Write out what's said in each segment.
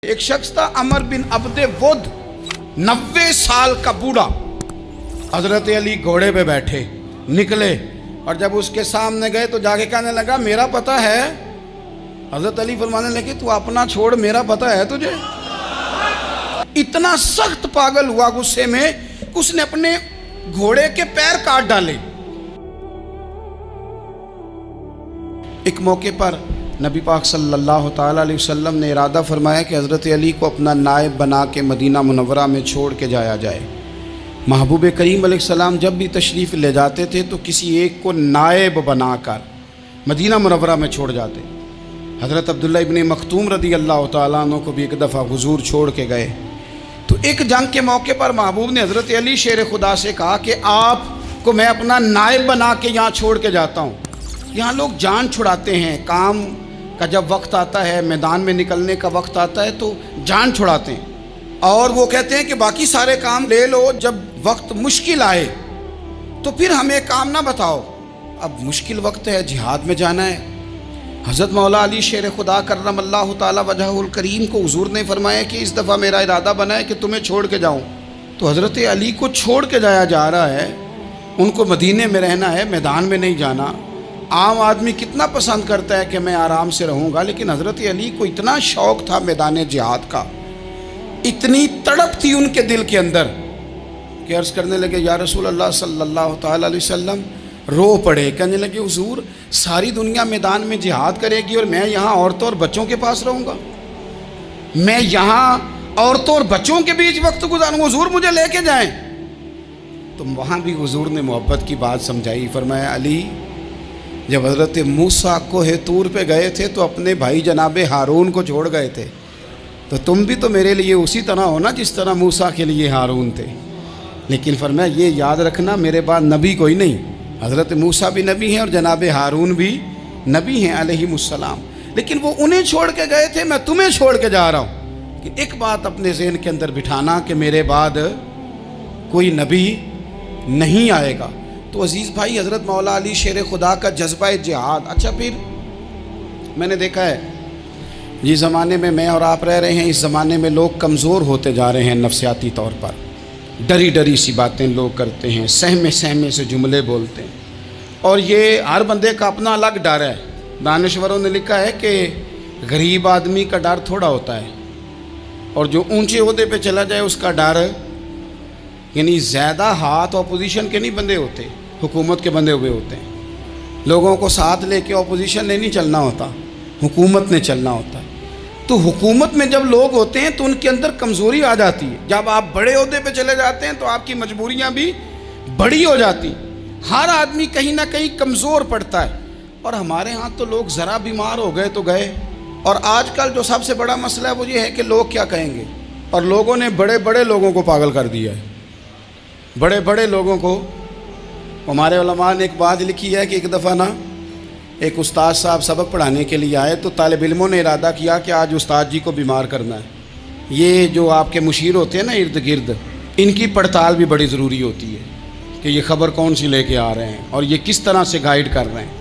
ایک شخص تھا عمر بن عبد ود، 90 سال کا بوڑھا، حضرت علی گھوڑے پہ بیٹھے نکلے اور جب اس کے سامنے گئے تو جا کے کہنے لگا میرا پتہ ہے؟ حضرت علی فرمانے لگے تو اپنا چھوڑ، میرا پتہ ہے تجھے؟ اتنا سخت پاگل ہوا غصے میں، اس نے اپنے گھوڑے کے پیر کاٹ ڈالے۔ ایک موقع پر نبی پاک صلی اللہ تعالیٰ علیہ وسلم نے ارادہ فرمایا کہ حضرت علی کو اپنا نائب بنا کے مدینہ منورہ میں چھوڑ کے جایا جائے۔ محبوب کریم علیہ السلام جب بھی تشریف لے جاتے تھے تو کسی ایک کو نائب بنا کر مدینہ منورہ میں چھوڑ جاتے۔ حضرت عبداللہ ابن مختوم رضی اللہ تعالیٰ عنہ کو بھی ایک دفعہ حضور چھوڑ کے گئے تو ایک جنگ کے موقع پر محبوب نے حضرت علی شیر خدا سے کہا کہ آپ کو میں اپنا نائب بنا کے یہاں چھوڑ کے جاتا ہوں۔ یہاں لوگ جان چھڑاتے ہیں، کام کا جب وقت آتا ہے، میدان میں نکلنے کا وقت آتا ہے تو جان چھڑاتے ہیں، اور وہ کہتے ہیں کہ باقی سارے کام لے لو، جب وقت مشکل آئے تو پھر ہمیں کام نہ بتاؤ۔ اب مشکل وقت ہے، جہاد میں جانا ہے۔ حضرت مولا علی شیر خدا کرم اللہ تعالی وجہہ الکریم کو حضور نے فرمایا کہ اس دفعہ میرا ارادہ بنا ہے کہ تمہیں چھوڑ کے جاؤں۔ تو حضرت علی کو چھوڑ کے جایا جا رہا ہے، ان کو مدینے میں رہنا ہے، میدان میں نہیں جانا۔ عام آدمی کتنا پسند کرتا ہے کہ میں آرام سے رہوں گا، لیکن حضرت علی کو اتنا شوق تھا میدان جہاد کا، اتنی تڑپ تھی ان کے دل کے اندر کہ عرض کرنے لگے یا رسول اللہ صلی اللہ تعالیٰ علیہ وسلم، رو پڑے، کہنے لگے حضور ساری دنیا میدان میں جہاد کرے گی اور میں یہاں عورتوں اور بچوں کے پاس رہوں گا، میں یہاں عورتوں اور بچوں کے بیچ وقت گزاروں، حضور مجھے لے کے جائیں۔ تو وہاں بھی حضور نے محبت کی بات سمجھائی، فرمایا علی جب حضرت موسیٰ کوہ طور پہ گئے تھے تو اپنے بھائی جناب ہارون کو چھوڑ گئے تھے، تو تم بھی تو میرے لیے اسی طرح ہو نا جس طرح موسیٰ کے لیے ہارون تھے۔ لیکن فرمایا یہ یاد رکھنا میرے بعد نبی کوئی نہیں، حضرت موسیٰ بھی نبی ہیں اور جناب ہارون بھی نبی ہیں علیہم السلام، لیکن وہ انہیں چھوڑ کے گئے تھے، میں تمہیں چھوڑ کے جا رہا ہوں۔ کہ ایک بات اپنے ذہن کے اندر بٹھانا کہ میرے بعد کوئی نبی نہیں آئے گا۔ تو عزیز بھائی، حضرت مولا علی شیر خدا کا جذبہ جہاد۔ اچھا پھر میں نے دیکھا ہے جس زمانے میں میں اور آپ رہ رہے ہیں، اس زمانے میں لوگ کمزور ہوتے جا رہے ہیں نفسیاتی طور پر، ڈری ڈری سی باتیں لوگ کرتے ہیں، سہمے سہمے سے جملے بولتے ہیں، اور یہ ہر بندے کا اپنا الگ ڈر ہے۔ دانشوروں نے لکھا ہے کہ غریب آدمی کا ڈر تھوڑا ہوتا ہے اور جو اونچے عہدے پہ چلا جائے اس کا ڈر، یعنی زیادہ ہاتھ اپوزیشن کے نہیں بندے ہوتے، حکومت کے بندے ہوئے ہوتے ہیں۔ لوگوں کو ساتھ لے کے اپوزیشن نے نہیں چلنا ہوتا، حکومت نے چلنا ہوتا ہے۔ تو حکومت میں جب لوگ ہوتے ہیں تو ان کے اندر کمزوری آ جاتی ہے، جب آپ بڑے عہدے پہ چلے جاتے ہیں تو آپ کی مجبوریاں بھی بڑی ہو جاتی ہیں، ہر آدمی کہیں نہ کہیں کمزور پڑتا ہے۔ اور ہمارے ہاں تو لوگ ذرا بیمار ہو گئے تو گئے، اور آج کل جو سب سے بڑا مسئلہ ہے وہ یہ ہے کہ لوگ کیا کہیں گے، اور لوگوں نے بڑے بڑے لوگوں کو پاگل کر دیا ہے، بڑے بڑے لوگوں کو۔ ہمارے علماء نے ایک بات لکھی ہے کہ ایک دفعہ نا ایک استاد صاحب سبق پڑھانے کے لیے آئے تو طالب علموں نے ارادہ کیا کہ آج استاد جی کو بیمار کرنا ہے۔ یہ جو آپ کے مشیر ہوتے ہیں نا ارد گرد، ان کی پڑتال بھی بڑی ضروری ہوتی ہے کہ یہ خبر کون سی لے کے آ رہے ہیں اور یہ کس طرح سے گائیڈ کر رہے ہیں۔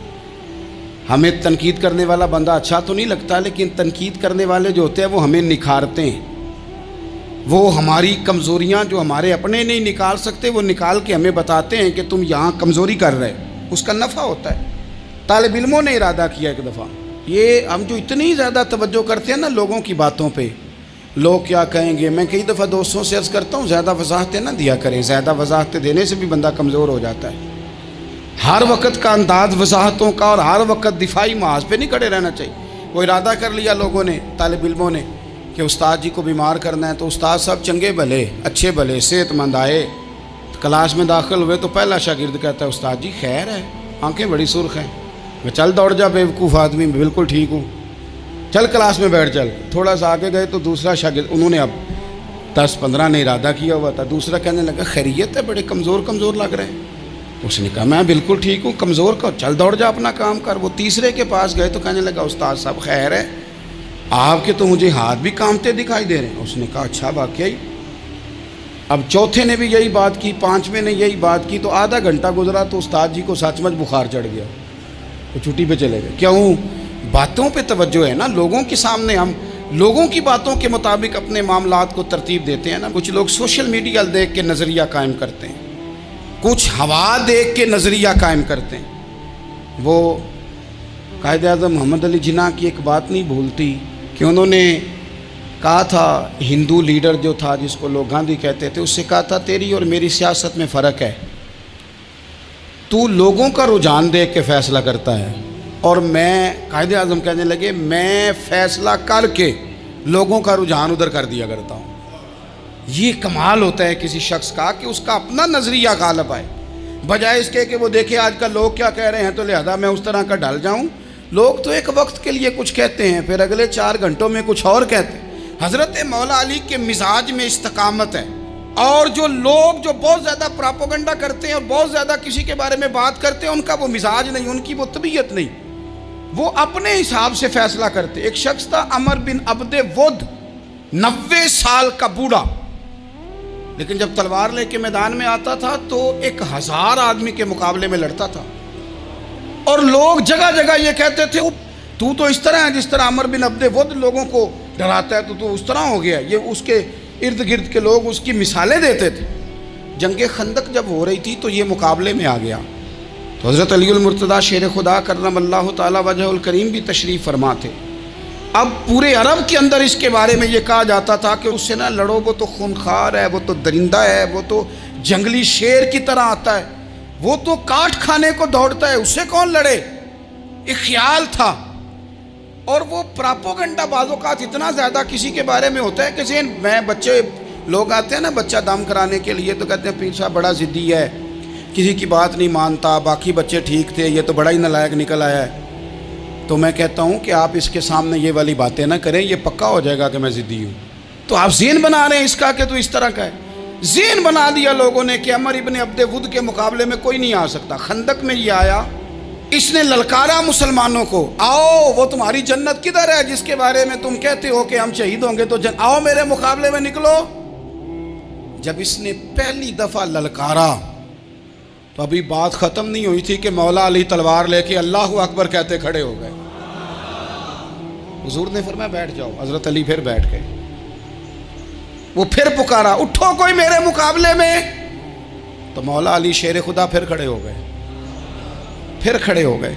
ہمیں تنقید کرنے والا بندہ اچھا تو نہیں لگتا، لیکن تنقید کرنے والے جو ہوتے ہیں وہ ہمیں نکھارتے ہیں، وہ ہماری کمزوریاں جو ہمارے اپنے نہیں نکال سکتے وہ نکال کے ہمیں بتاتے ہیں کہ تم یہاں کمزوری کر رہے، اس کا نفع ہوتا ہے۔ طالب علموں نے ارادہ کیا ایک دفعہ، یہ ہم جو اتنی زیادہ توجہ کرتے ہیں نا لوگوں کی باتوں پہ، لوگ کیا کہیں گے، میں کئی دفعہ دوستوں سے عرض کرتا ہوں زیادہ وضاحتیں نہ دیا کریں، زیادہ وضاحتیں دینے سے بھی بندہ کمزور ہو جاتا ہے۔ ہر وقت کا انداز وضاحتوں کا اور ہر وقت دفاعی محاذ پہ نہیں کھڑے رہنا چاہیے۔ وہ ارادہ کر لیا لوگوں نے، طالب علموں نے، کہ استاد جی کو بیمار کرنا ہے، تو استاد صاحب چنگے بھلے اچھے بھلے صحت مند آئے، کلاس میں داخل ہوئے تو پہلا شاگرد کہتا ہے استاد جی خیر ہے، آنکھیں بڑی سرخ ہیں۔ میں چل دوڑ جا بیوقوف آدمی، میں بالکل ٹھیک ہوں، چل کلاس میں بیٹھ چل۔ تھوڑا سا آگے گئے تو دوسرا شاگرد، انہوں نے اب 10-15 نے ارادہ کیا ہوا تھا، دوسرا کہنے لگا خیریت ہے، بڑے کمزور کمزور لگ رہے ہیں۔ اس نے کہا میں بالکل ٹھیک ہوں، کمزور کا چل دوڑ جا اپنا کام کر۔ وہ تیسرے کے پاس گئے تو کہنے لگا استاد صاحب خیر ہے، آپ کے تو مجھے ہاتھ بھی کامتے دکھائی دے رہے ہیں۔ اس نے کہا اچھا واقعی۔ اب چوتھے نے بھی یہی بات کی، پانچویں نے یہی بات کی، تو آدھا گھنٹہ گزرا تو استاد جی کو سچ مچ بخار چڑھ گیا، وہ چھٹی پہ چلے گئے۔ کیوں؟ باتوں پہ توجہ ہے نا، لوگوں کے سامنے ہم لوگوں کی باتوں کے مطابق اپنے معاملات کو ترتیب دیتے ہیں نا. کچھ لوگ سوشل میڈیا دیکھ کے نظریہ قائم کرتے ہیں, کچھ ہوا دیکھ کے نظریہ قائم کرتے ہیں. وہ قائد اعظم محمد علی جناح کی ایک بات نہیں بھولتی کہ انہوں نے کہا تھا, ہندو لیڈر جو تھا جس کو لوگ گاندھی کہتے تھے, اس سے کہا تھا تیری اور میری سیاست میں فرق ہے, تو لوگوں کا رجحان دیکھ کے فیصلہ کرتا ہے اور میں, قائد اعظم کہنے لگے, میں فیصلہ کر کے لوگوں کا رجحان ادھر کر دیا کرتا ہوں. یہ کمال ہوتا ہے کسی شخص کا کہ اس کا اپنا نظریہ غالب آئے, بجائے اس کے کہ وہ دیکھے آج کل لوگ کیا کہہ رہے ہیں تو لہذا میں اس طرح کا ڈال جاؤں. لوگ تو ایک وقت کے لیے کچھ کہتے ہیں, پھر اگلے 4 گھنٹوں میں کچھ اور کہتے ہیں. حضرت مولا علی کے مزاج میں استقامت ہے, اور جو لوگ جو بہت زیادہ پراپوگنڈا کرتے ہیں اور بہت زیادہ کسی کے بارے میں بات کرتے ہیں, ان کا وہ مزاج نہیں, ان کی وہ طبیعت نہیں, وہ اپنے حساب سے فیصلہ کرتے. ایک شخص تھا عمر بن عبد ود, 90 سال کا بوڑھا, لیکن جب تلوار لے کے میدان میں آتا تھا تو 1000 آدمی کے مقابلے میں لڑتا تھا, اور لوگ جگہ جگہ یہ کہتے تھے تو اس طرح ہے جس طرح عمر بن عبد ود لوگوں کو ڈراتا ہے, تو اس طرح ہو گیا. یہ اس کے ارد گرد کے لوگ اس کی مثالیں دیتے تھے. جنگ خندق جب ہو رہی تھی تو یہ مقابلے میں آ گیا, تو حضرت علی المرتضیٰ شیر خدا کرم اللہ تعالی وجہ الکریم بھی تشریف فرما تھے. اب پورے عرب کے اندر اس کے بارے میں یہ کہا جاتا تھا کہ اس سے نہ لڑو, وہ تو خونخوار ہے, وہ تو درندہ ہے, وہ تو جنگلی شیر کی طرح آتا ہے, وہ تو کاٹ کھانے کو دوڑتا ہے, اس سے کون لڑے. ایک خیال تھا, اور وہ پراپوگنڈا بعض اوقات اتنا زیادہ کسی کے بارے میں ہوتا ہے کہ ذہن میں, بچے لوگ آتے ہیں نا بچہ دم کرانے کے لیے تو کہتے ہیں پیر صاحب بڑا ضدی ہے, کسی کی بات نہیں مانتا, باقی بچے ٹھیک تھے, یہ تو بڑا ہی نالائق نکل آیا ہے. تو میں کہتا ہوں کہ آپ اس کے سامنے یہ والی باتیں نہ کریں, یہ پکا ہو جائے گا کہ میں ضدی ہوں. تو آپ ذہن بنا رہے ہیں اس کا کہ تو اس طرح کا ہے. ذہن بنا دیا لوگوں نے کہ عمر ابن عبد ود کے مقابلے میں کوئی نہیں آ سکتا. خندق میں یہ آیا, اس نے للکارا مسلمانوں کو, آؤ وہ تمہاری جنت کدھر ہے جس کے بارے میں تم کہتے ہو کہ ہم شہید ہوں گے, تو آؤ میرے مقابلے میں نکلو. جب اس نے پہلی دفعہ للکارا تو ابھی بات ختم نہیں ہوئی تھی کہ مولا علی تلوار لے کے اللہ اکبر کہتے کھڑے ہو گئے. حضور نے فرمایا بیٹھ جاؤ, حضرت علی پھر بیٹھ گئے. وہ پھر پکارا, اٹھو کوئی میرے مقابلے میں, تو مولا علی شیر خدا پھر کھڑے ہو گئے, پھر کھڑے ہو گئے.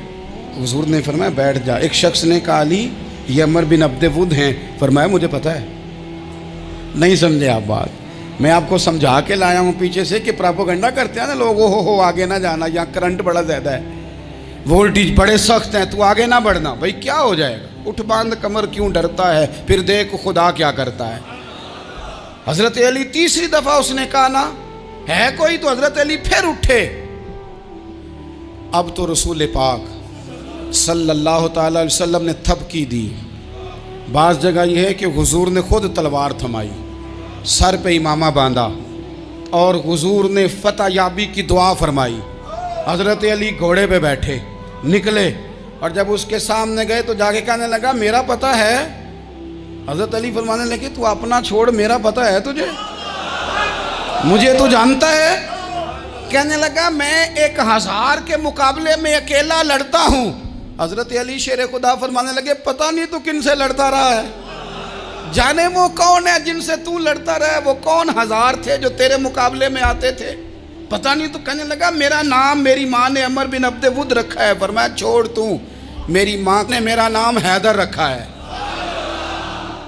حضور نے فرمایا بیٹھ جا. ایک شخص نے کہا علی یہ عمر بن عبد ود ہیں. فرمایا مجھے پتہ ہے. نہیں سمجھے آپ بات, میں آپ کو سمجھا کے لایا ہوں پیچھے سے کہ پراپوگنڈا کرتے ہیں نا لوگ, ہو آگے نہ جانا, یہاں کرنٹ بڑا زیادہ ہے, وولٹیج بڑے سخت ہیں, تو آگے نہ بڑھنا. بھائی کیا ہو جائے گا, اٹھ باندھ کمر کیوں ڈرتا ہے, پھر دیکھ خدا کیا کرتا ہے. حضرت علی تیسری دفعہ اس نے کہا نا ہے کوئی, تو حضرت علی پھر اٹھے. اب تو رسول پاک صلی اللہ تعالی علیہ وسلم نے تھپکی دی. بعض جگہ یہ ہے کہ حضور نے خود تلوار تھمائی, سر پہ امامہ باندھا, اور حضور نے فتح یابی کی دعا فرمائی. حضرت علی گھوڑے پہ بیٹھے نکلے, اور جب اس کے سامنے گئے تو جا کے کہنے لگا میرا پتہ ہے. حضرت علی فرمانے لگے تو اپنا چھوڑ, میرا پتہ ہے تجھے, مجھے تو جانتا ہے. کہنے لگا میں 1000 کے مقابلے میں اکیلا لڑتا ہوں. حضرت علی شیر خدا فرمانے لگے پتہ نہیں تو کن سے لڑتا رہا ہے, جانے وہ کون ہے جن سے تو لڑتا رہا ہے, وہ کون 1000 تھے جو تیرے مقابلے میں آتے تھے, پتہ نہیں. تو کہنے لگا میرا نام میری ماں نے عمر بن عبد ود رکھا ہے. فرمایا چھوڑ تو, میری ماں نے میرا نام حیدر رکھا ہے.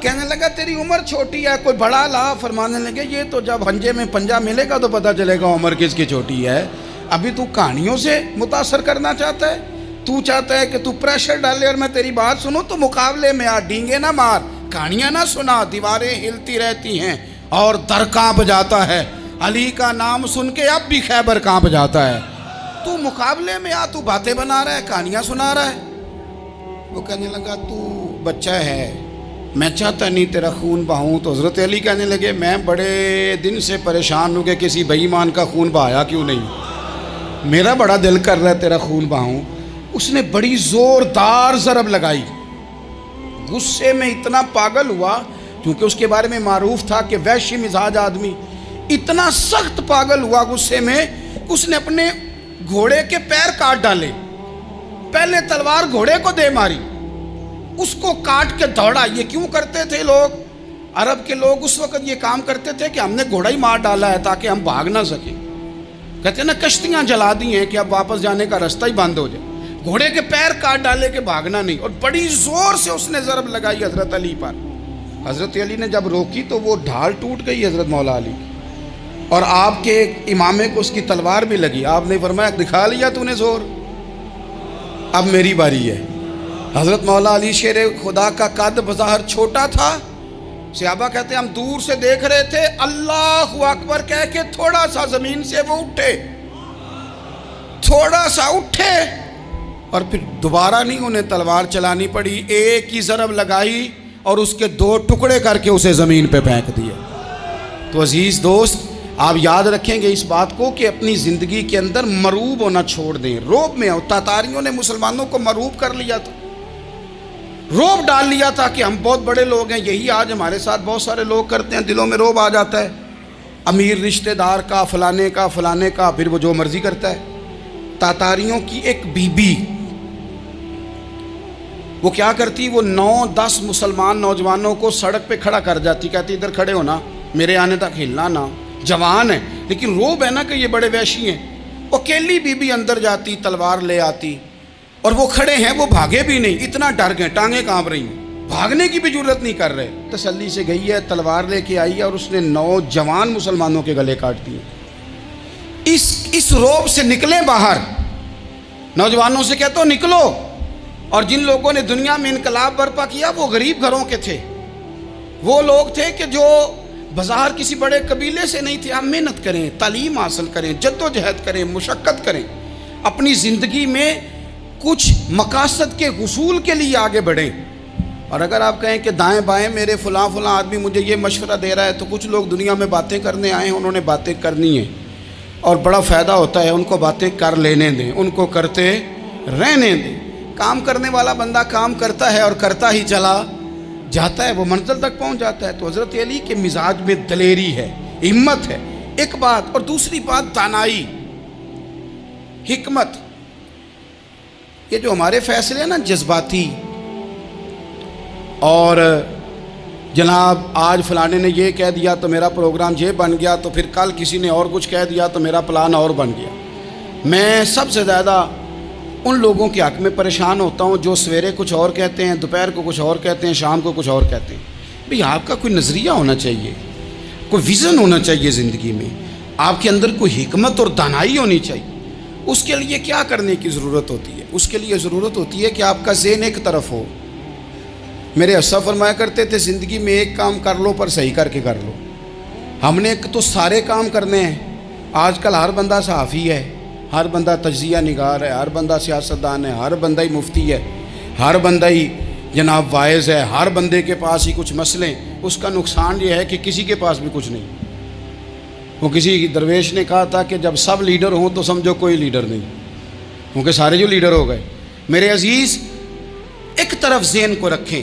کہنے لگا تیری عمر چھوٹی ہے, کوئی بڑا لا. فرمانے لگے یہ تو جب ہنجے میں پنجہ ملے گا تو پتہ چلے گا عمر کس کی چھوٹی ہے. ابھی تو کہانیوں سے متاثر کرنا چاہتا ہے, تو چاہتا ہے کہ تو پریشر ڈالے اور میں تیری بات سنوں, تو مقابلے میں آ, ڈینگے نہ مار, کہانیاں نہ سنا, دیواریں ہلتی رہتی ہیں اور در کانپ جاتا ہے. علی کا نام سن کے اب بھی خیبر کانپ جاتا ہے. تو مقابلے میں آ, تو باتیں بنا رہا ہے, کہانیاں سنا رہا ہے. وہ کہنے لگا تو بچہ ہے, میں چاہتا نہیں تیرا خون بہاؤں. تو حضرت علی کہنے لگے میں بڑے دن سے پریشان ہوں کہ کسی بے ایمان کا خون بہایا کیوں نہیں, میرا بڑا دل کر رہا ہے تیرا خون بہاؤں. اس نے بڑی زوردار ضرب لگائی, غصے میں اتنا پاگل ہوا, کیونکہ اس کے بارے میں معروف تھا کہ وحشی مزاج آدمی, اتنا سخت پاگل ہوا غصے میں, اس نے اپنے گھوڑے کے پیر کاٹ ڈالے. پہلے تلوار گھوڑے کو دے ماری, اس کو کاٹ کے دوڑا. یہ کیوں کرتے تھے لوگ؟ عرب کے لوگ اس وقت یہ کام کرتے تھے کہ ہم نے گھوڑا ہی مار ڈالا ہے تاکہ ہم بھاگ نہ سکیں. کہتے ہیں نا کشتیاں جلا دی ہیں کہ اب واپس جانے کا راستہ ہی بند ہو جائے. گھوڑے کے پیر کاٹ ڈالے کہ بھاگنا نہیں. اور بڑی زور سے اس نے ضرب لگائی حضرت علی پر. حضرت علی نے جب روکی تو وہ ڈھال ٹوٹ گئی حضرت مولا علی کی، اور آپ کے امامے کو اس کی تلوار بھی لگی. آپ نے فرمایا دکھا لیا تو نے زور، اب میری باری ہے. حضرت مولا علی شیر خدا کا قد بظاہر چھوٹا تھا. صحابہ کہتے ہیں ہم دور سے دیکھ رہے تھے، اللہ اکبر کہہ کے تھوڑا سا زمین سے وہ اٹھے، تھوڑا سا اٹھے، اور پھر دوبارہ نہیں انہیں تلوار چلانی پڑی. ایک ہی ضرب لگائی اور اس کے 2 ٹکڑے کر کے اسے زمین پہ پھینک دیے. تو عزیز دوست، آپ یاد رکھیں گے اس بات کو کہ اپنی زندگی کے اندر مروب ہونا چھوڑ دیں. روب میں تاتاریوں نے مسلمانوں کو مروب کر لیا تھا، روب ڈال لیا تھا کہ ہم بہت بڑے لوگ ہیں. یہی آج ہمارے ساتھ بہت سارے لوگ کرتے ہیں. دلوں میں روب آ جاتا ہے، امیر رشتہ دار کا، فلانے کا، پھر وہ جو مرضی کرتا ہے. تاتاریوں کی ایک بی بی وہ کیا کرتی، وہ 9-10 مسلمان نوجوانوں کو سڑک پہ کھڑا کر جاتی. کہتی ادھر کھڑے ہونا، میرے آنے تک ہلنا نہ. جوان ہے لیکن روب ہے نا کہ یہ بڑے وحشی ہیں. اکیلی بی بی اندر جاتی، تلوار لے آتی، اور وہ کھڑے ہیں، وہ بھاگے بھی نہیں، اتنا ڈر گئے، ٹانگیں کانپ رہی ہیں، بھاگنے کی بھی جرت نہیں کر رہے. تسلی سے گئی ہے، تلوار لے کے آئی ہے، اور اس نے 9 جوان مسلمانوں کے گلے کاٹ دیے. اس روب سے نکلیں باہر. نوجوانوں سے کہتا ہوں نکلو. اور جن لوگوں نے دنیا میں انقلاب برپا کیا وہ غریب گھروں کے تھے. وہ لوگ تھے کہ جو بظاہر کسی بڑے قبیلے سے نہیں تھے. ہم محنت کریں، تعلیم حاصل کریں، جد و جہد کریں، مشقت کریں، اپنی زندگی میں کچھ مقاصد کے حصول کے لیے آگے بڑھیں. اور اگر آپ کہیں کہ دائیں بائیں میرے فلاں آدمی مجھے یہ مشورہ دے رہا ہے، تو کچھ لوگ دنیا میں باتیں کرنے آئے ہیں، انہوں نے باتیں کرنی ہیں اور بڑا فائدہ ہوتا ہے. ان کو باتیں کر لینے دیں، ان کو کرتے رہنے دیں. کام کرنے والا بندہ کام کرتا ہے اور کرتا ہی چلا جاتا ہے، وہ منزل تک پہنچ جاتا ہے. تو حضرت علی کے مزاج میں دلیری ہے، ہمت ہے، ایک بات. اور دوسری بات دانائی، حکمت. یہ جو ہمارے فیصلے ہیں نا جذباتی، اور جناب آج فلانے نے یہ کہہ دیا تو میرا پروگرام یہ بن گیا، تو پھر کل کسی نے اور کچھ کہہ دیا تو میرا پلان اور بن گیا. میں سب سے زیادہ ان لوگوں کے حق میں پریشان ہوتا ہوں جو سویرے کچھ اور کہتے ہیں، دوپہر کو کچھ اور کہتے ہیں، شام کو کچھ اور کہتے ہیں. بھئی آپ کا کوئی نظریہ ہونا چاہیے، کوئی ویژن ہونا چاہیے زندگی میں، آپ کے اندر کوئی حکمت اور دانائی ہونی چاہیے. اس کے لیے کیا کرنے کی ضرورت ہوتی ہے؟ اس کے لیے ضرورت ہوتی ہے کہ آپ کا ذہن ایک طرف ہو. میرے اسا فرمایا کرتے تھے زندگی میں ایک کام کر لو پر صحیح کر کے کر لو. ہم نے تو سارے کام کرنے ہیں. آج کل ہر بندہ صحافی ہے، ہر بندہ تجزیہ نگار ہے، ہر بندہ سیاستدان ہے، ہر بندہ ہی مفتی ہے، ہر بندہ ہی جناب واعظ ہے، ہر بندے کے پاس ہی کچھ مسئلے. اس کا نقصان یہ ہے کہ کسی کے پاس بھی کچھ نہیں. وہ کسی درویش نے کہا تھا کہ جب سب لیڈر ہوں تو سمجھو کوئی لیڈر نہیں، کیونکہ سارے جو لیڈر ہو گئے. میرے عزیز، ایک طرف ذہن کو رکھیں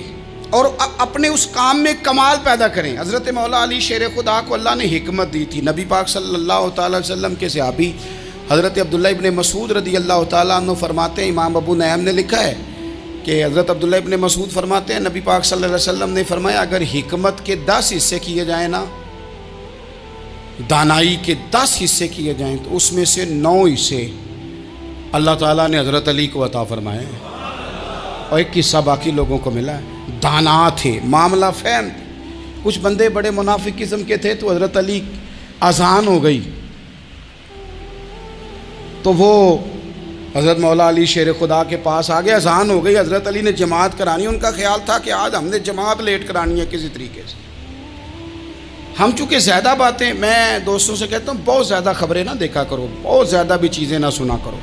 اور اپنے اس کام میں کمال پیدا کریں. حضرت مولا علی شیر خدا کو اللہ نے حکمت دی تھی. نبی پاک صلی اللہ تعالی وسلم کے صحابی حضرت عبداللہ ابن مسعود رضی اللہ تعالیٰ عنہ فرماتے ہیں، امام ابو نعیم نے لکھا ہے کہ حضرت عبداللہ ابن مسعود فرماتے ہیں نبی پاک صلی اللہ علیہ وسلم نے فرمایا اگر حکمت کے 10 حصے کیے جائیں نا، دانائی کے 10 حصے کیے جائیں، تو اس میں سے 9 حصے اللہ تعالیٰ نے حضرت علی کو عطا فرمائے ہیں، اور ایک حصہ باقی لوگوں کو ملا ہے. دانا تھے، معاملہ فہم تھے. کچھ بندے بڑے منافق قسم کے تھے، تو حضرت علی اذان ہو گئی تو وہ حضرت مولا علی شیر خدا کے پاس آ گئے. اذان ہو گئی، حضرت علی نے جماعت کرانی. ان کا خیال تھا کہ آج ہم نے جماعت لیٹ کرانی ہے کسی طریقے سے. ہم چونکہ زیادہ باتیں، میں دوستوں سے کہتا ہوں بہت زیادہ خبریں نہ دیکھا کرو، بہت زیادہ بھی چیزیں نہ سنا کرو.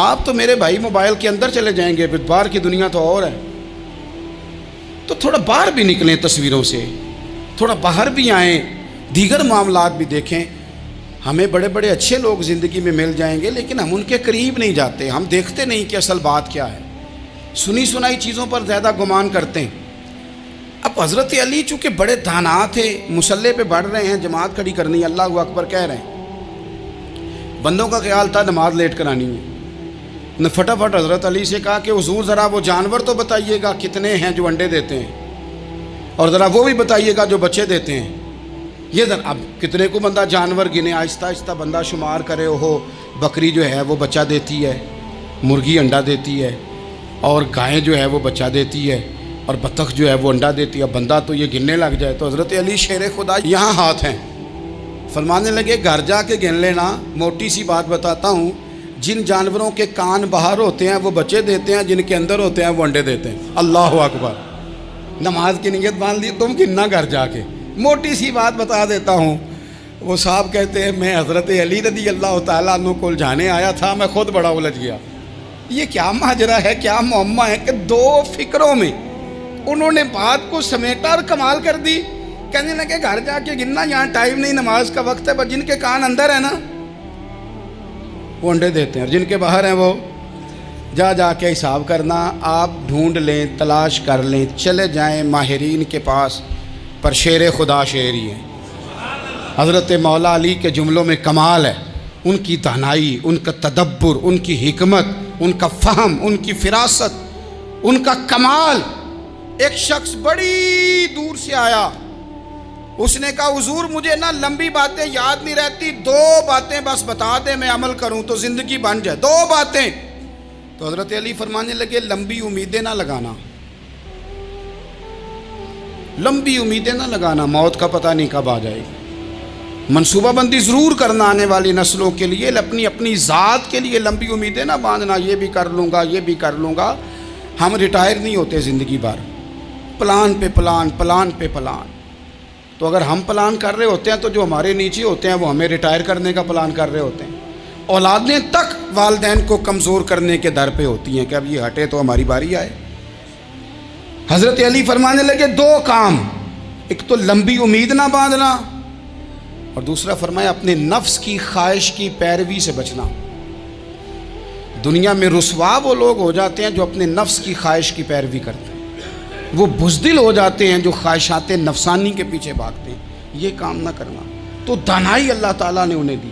آپ تو میرے بھائی موبائل کے اندر چلے جائیں گے، پھر باہر کی دنیا تو اور ہے. تو تھوڑا باہر بھی نکلیں تصویروں سے، تھوڑا باہر بھی آئیں، دیگر معاملات بھی دیکھیں. ہمیں بڑے بڑے اچھے لوگ زندگی میں مل جائیں گے، لیکن ہم ان کے قریب نہیں جاتے. ہم دیکھتے نہیں کہ اصل بات کیا ہے، سنی سنائی چیزوں پر زیادہ گمان کرتے ہیں. اب حضرت علی چونکہ بڑے دانا تھے، مصلے پہ بڑھ رہے ہیں، جماعت کھڑی کرنی ہے، اللہ اکبر کہہ رہے ہیں. بندوں کا خیال تھا نماز لیٹ کرانی ہے. نے فٹافٹ حضرت علی سے کہا کہ حضور ذرا وہ جانور تو بتائیے گا کتنے ہیں جو انڈے دیتے ہیں، اور ذرا وہ بھی بتائیے گا جو بچے دیتے ہیں۔ یہ ذرا اب کتنے کو بندہ جانور گنے، آہستہ آہستہ بندہ شمار کرے، ہو بکری جو ہے وہ بچہ دیتی ہے، مرغی انڈا دیتی ہے، اور گائیں جو ہے وہ بچہ دیتی ہے، اور بطخ جو ہے وہ انڈا دیتی ہے۔ بندہ تو یہ گننے لگ جائے تو حضرت علی شیر خدا یہاں ہاتھ ہیں، فرمانے لگے گھر جا کے گن لینا، موٹی سی بات بتاتا ہوں، جن جانوروں کے کان باہر ہوتے ہیں وہ بچے دیتے ہیں، جن کے اندر ہوتے ہیں وہ انڈے دیتے ہیں۔ اللہ اکبر، نماز کی نیت باندھ لی، تم گننا گھر جا کے۔ موٹی سی بات بتا دیتا ہوں، وہ صاحب کہتے ہیں میں حضرت علی رضی اللہ تعالیٰ عنہ کو الجھانے آیا تھا، میں خود بڑا الجھ گیا۔ یہ کیا ماجرا ہے، کیا معمہ ہے کہ دو فکروں میں انہوں نے بات کو سمیٹا اور کمال کر دی۔ کہنے لگے گھر جا کے گننا، یہاں ٹائم نہیں، نماز کا وقت ہے، پر جن کے کان اندر ہے نا وہ انڈے دیتے ہیں، اور جن کے باہر ہیں وہ جا کے حساب کرنا۔ آپ ڈھونڈ لیں، تلاش کر لیں، چلے جائیں ماہرین کے پاس، پر شیر خدا شیر ہی ہے۔ حضرت مولا علی کے جملوں میں کمال ہے، ان کی دانائی، ان کا تدبر، ان کی حکمت، ان کا فہم، ان کی فراست، ان کا کمال۔ ایک شخص بڑی دور سے آیا، اس نے کہا حضور مجھے نا لمبی باتیں یاد نہیں رہتی، دو باتیں بس بتا دیں میں عمل کروں تو زندگی بن جائے، دو باتیں۔ تو حضرت علی فرمانے لگے لمبی امیدیں نہ لگانا، لمبی امیدیں نہ لگانا، موت کا پتہ نہیں کب آ جائے گی۔ منصوبہ بندی ضرور کرنا آنے والی نسلوں کے لیے، اپنی ذات کے لیے لمبی امیدیں نہ باندھنا، یہ بھی کر لوں گا، یہ بھی کر لوں گا۔ ہم ریٹائر نہیں ہوتے زندگی بھر، پلان پہ پلان، پلان پہ پلان۔ تو اگر ہم پلان کر رہے ہوتے ہیں تو جو ہمارے نیچے ہوتے ہیں وہ ہمیں ریٹائر کرنے کا پلان کر رہے ہوتے ہیں۔ اولادیں تک والدین کو کمزور کرنے کے در پہ ہوتی ہیں کہ اب یہ ہٹے تو ہماری باری آئے۔ حضرت علی فرمانے لگے دو کام، ایک تو لمبی امید نہ باندھنا، اور دوسرا فرمایا اپنے نفس کی خواہش کی پیروی سے بچنا۔ دنیا میں رسوا وہ لوگ ہو جاتے ہیں جو اپنے نفس کی خواہش کی پیروی کرتے ہیں، وہ بزدل ہو جاتے ہیں جو خواہشات نفسانی کے پیچھے بھاگتے ہیں۔ یہ کام نہ کرنا، تو دانائی اللہ تعالیٰ نے انہیں دی۔